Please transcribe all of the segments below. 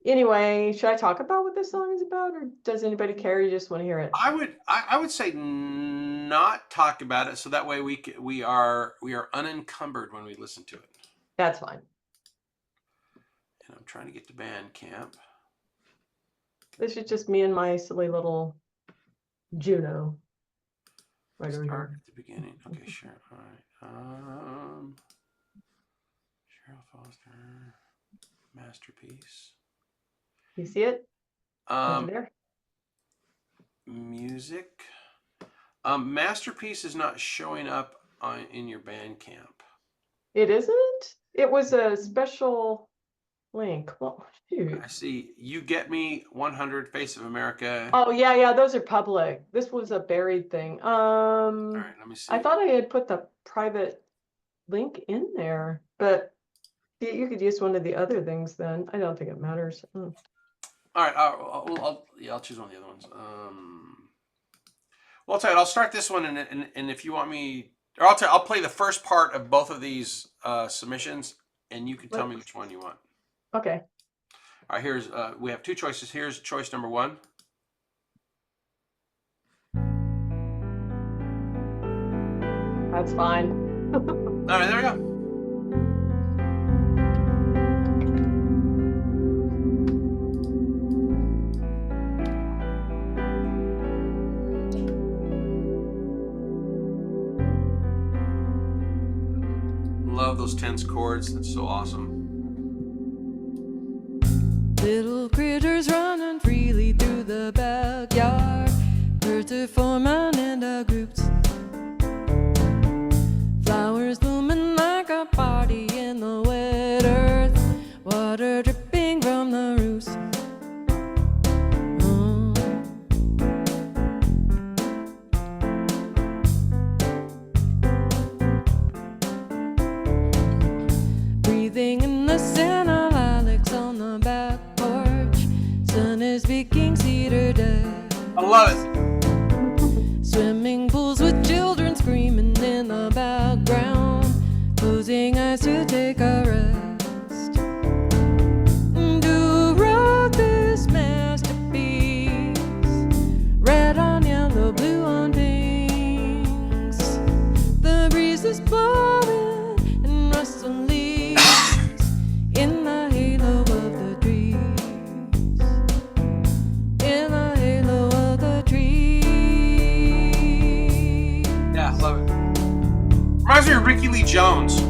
Anyway, should I talk about what this song is about, or does anybody care? You just want to hear it? I would say not talk about it, so that way we are unencumbered when we listen to it. That's fine. And I'm trying to get to Bandcamp. This is just me and my silly little Juno. Right over Start here. at the beginning. Okay, sure. All right. Cheryl Foster, masterpiece. You see it over Um, there? music. Masterpiece is not showing up in your Bandcamp. It isn't? It was a special link. Well, shoot. I see. You Get Me 100, Face of America. Oh, yeah, those are public. This was a buried thing. All right, let me I see. thought I had put the private link in there, but you could use one of the other things then. I don't think it matters. All right, I'll choose one of the other ones. Well, I'll tell you, I'll start this one, and if you want me, or I'll play the first part of both of these submissions, and you can tell me which one you want. Okay. All right, here's we have two choices. Here's choice number one. That's fine. All right, there we go. Love those tense chords. That's so awesome. Little critters running freely through the backyard. Birds are forming into groups. Flowers blooming like a party in the wet earth. Water dripping from the roofs. Breathing in the scent of lilacs on the back porch. Sun is baking cedar dust. I love it. Swimming pools with children screaming in the background. Closing eyes to take a rest. Who wrote this masterpiece? Red on yellow, blue on pinks. The breeze is blowing and rustling leaves in the halo of the trees. In the halo of the trees. Yeah, love it. Reminds me of Ricky Lee Jones.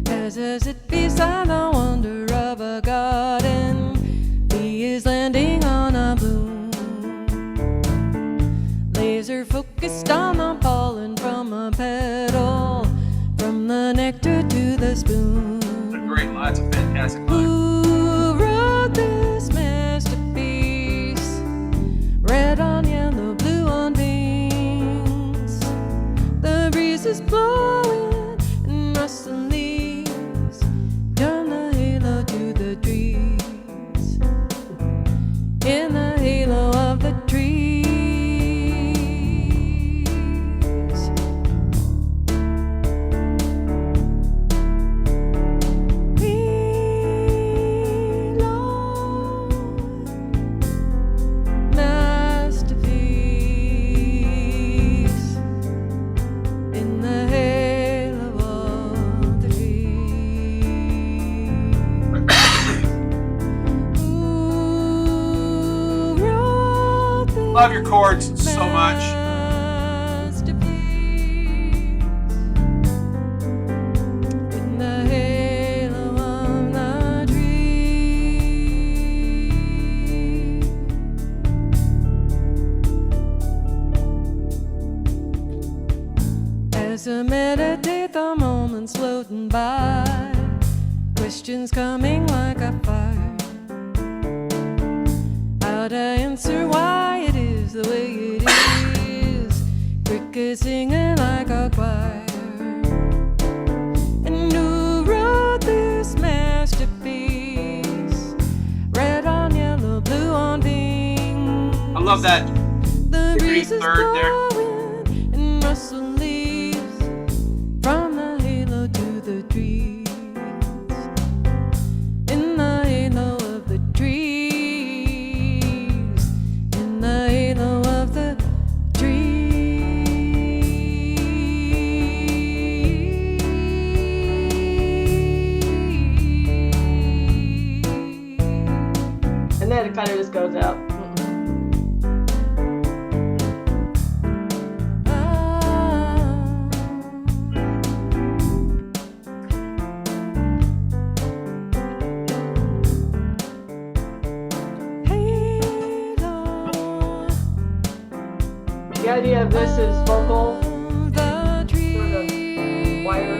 As it beside the wonder of a garden, he is landing on a bloom. Laser focused on the pollen from a petal, from the nectar to the spoon. It's a great line. It's a fantastic line. Who wrote this masterpiece? Red on yellow, blue on pinks. The breeze is blowing and rustling leaves. Turn the halo to the trees. In the halo of the trees. Masterpiece in the halo of the trees. Who wrote this Love your chords so much. masterpiece in the halo of the trees. As I meditate, the moments floating by, questions coming like a fire. How to answer why it is the way it is. Crickets singing like a choir. And who wrote this masterpiece? Red on yellow, blue on pink. I love that. The Pretty breeze is third there. blowing and rustling leaves from the halo to the trees. then it kind of just goes out. The idea of this is vocal, wire.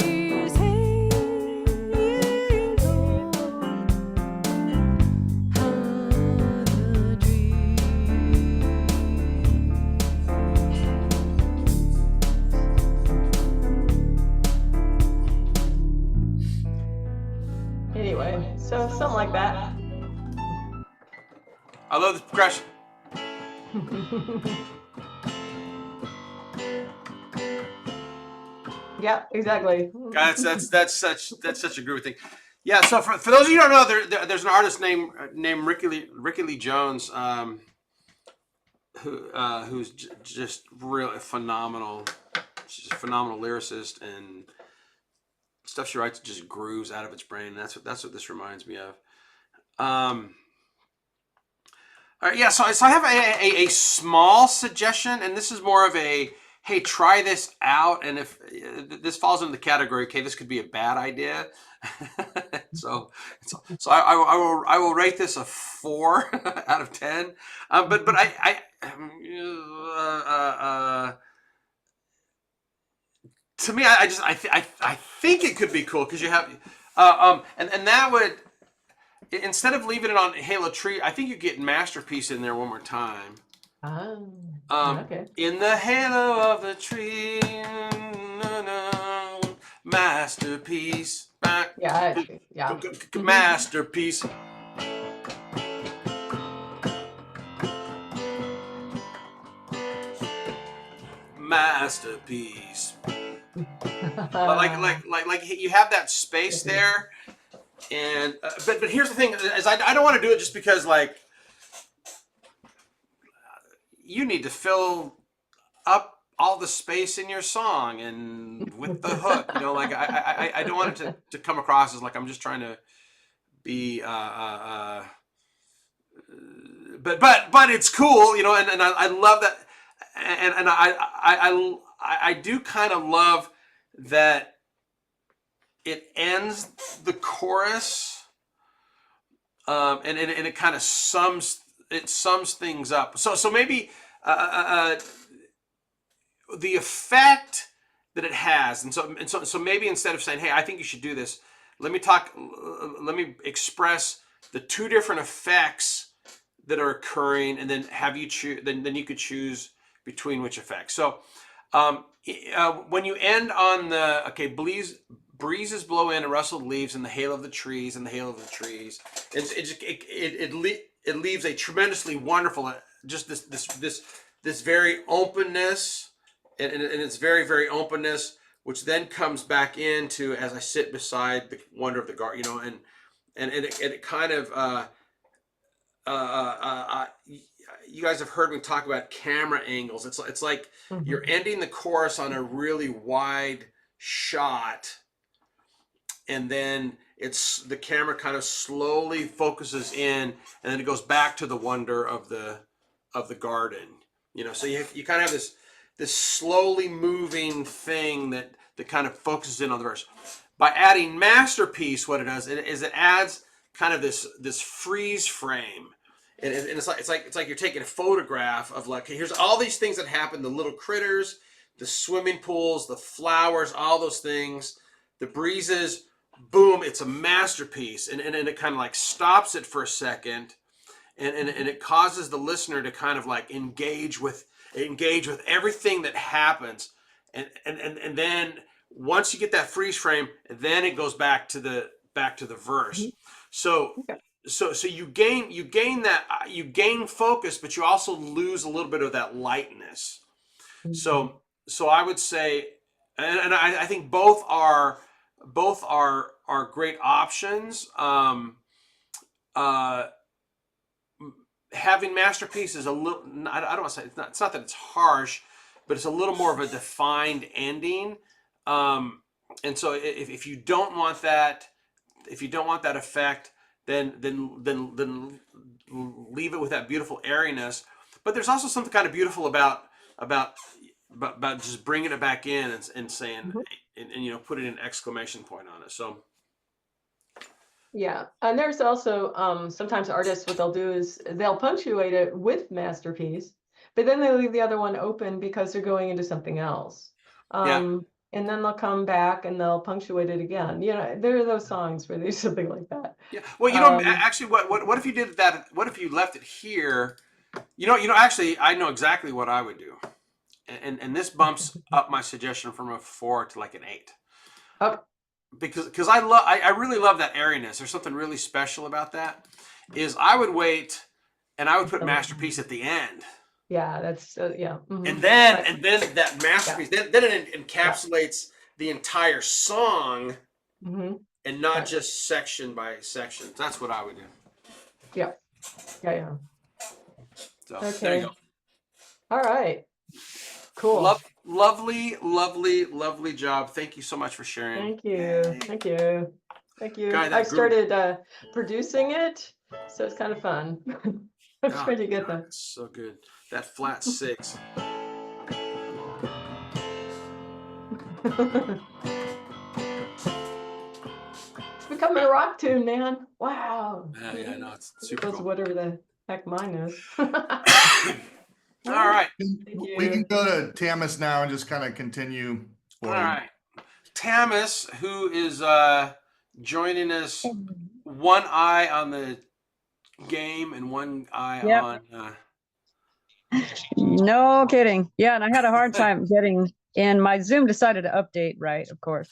Anyway, so something like that. I love the progression. Yeah, exactly. That's such a groovy thing. Yeah. So for those of you who don't know, there's an artist named Ricky Lee Jones, who's just really phenomenal. She's a phenomenal lyricist, and stuff she writes just grooves out of its brain. And that's what this reminds me of. All right. Yeah. So I have a small suggestion, and this is more of a, hey, try this out, and if this falls into the category, okay, this could be a bad idea. so I will rate this a 4 out of 10. But to me, I think it could be cool because you have and that would, instead of leaving it on Halo Tree, I think you get Masterpiece in there one more time. Okay. In the halo of the tree, masterpiece. Yeah. Masterpiece. Masterpiece. like you have that space there, and but here's the thing: is I don't want to do it just because like you need to fill up all the space in your song and with the hook, you know, like I don't want it to come across as like I'm just trying to be but it's cool, you know, and I love that, and I do kind of love that it ends the chorus, and it kind of sums things up. So maybe the effect that it has, and so maybe instead of saying, hey, I think you should do this, let me express the 2 different effects that are occurring, and then have you choose. Then you could choose between which effects. So when you end on the breezes blow in and rustled leaves in the halo of the trees, it leaves a tremendously wonderful, just this very openness, and it's very, very openness, which then comes back into as I sit beside the wonder of the garden, you know, and it kind of you guys have heard me talk about camera angles. It's like you're ending the chorus on a really wide shot, and then the camera kind of slowly focuses in, and then it goes back to the wonder of the garden, you know. So you kind of have this slowly moving thing that kind of focuses in on the verse. By adding Masterpiece, what it does is it adds kind of this freeze frame, and it's like you're taking a photograph of like, okay, here's all these things that happen: the little critters, the swimming pools, the flowers, all those things, the breezes. Boom, it's a masterpiece, and it kind of like stops it for a second, and it causes the listener to kind of like engage with everything that happens, and then once you get that freeze frame, then it goes back to the verse. So you gain focus, but you also lose a little bit of that lightness. So I would say, and I think both are great options. Having Masterpiece is a little, I don't want to say, it's not that it's harsh, but it's a little more of a defined ending. And so if you don't want that effect, then leave it with that beautiful airiness. But there's also something kind of beautiful about just bringing it back in and saying, and you know, putting an exclamation point on it. So Yeah, and there's also sometimes artists, what they'll do is they'll punctuate it with masterpiece, but then they leave the other one open because they're going into something else. yeah, And then they'll come back and they'll punctuate it again. You know, there are those songs where there's something like that. yeah. Well, you know, actually, what if you did that? What if you left it here? You know. Actually, I know exactly what I would do, and this bumps up my suggestion from a 4 to like an 8. Oh, Because I really love that airiness. There's something really special about that. Is I would wait, and I would put masterpiece at the end, yeah, that's yeah. and then that masterpiece, then it encapsulates the entire song, and not Right. just section by section. That's what I would do. Yeah, yeah. So Okay. there you go. All right. Cool. Lovely job. Thank you so much for sharing. Thank you. Thank you. Thank you. Guy, that I've group- started producing it, so it's kind of fun. I'm trying to get them. It's so good. That flat 6. It's becoming a rock tune, man. Wow. Yeah, no, it's As super opposed to cool. whatever the heck mine is. All right. We can go to Tamis now and just kind of continue. All right. Tamis, who is joining us, one eye on the game and one eye Yep. on. No kidding. Yeah, and I had a hard time getting in. My Zoom decided to update, right? Of course.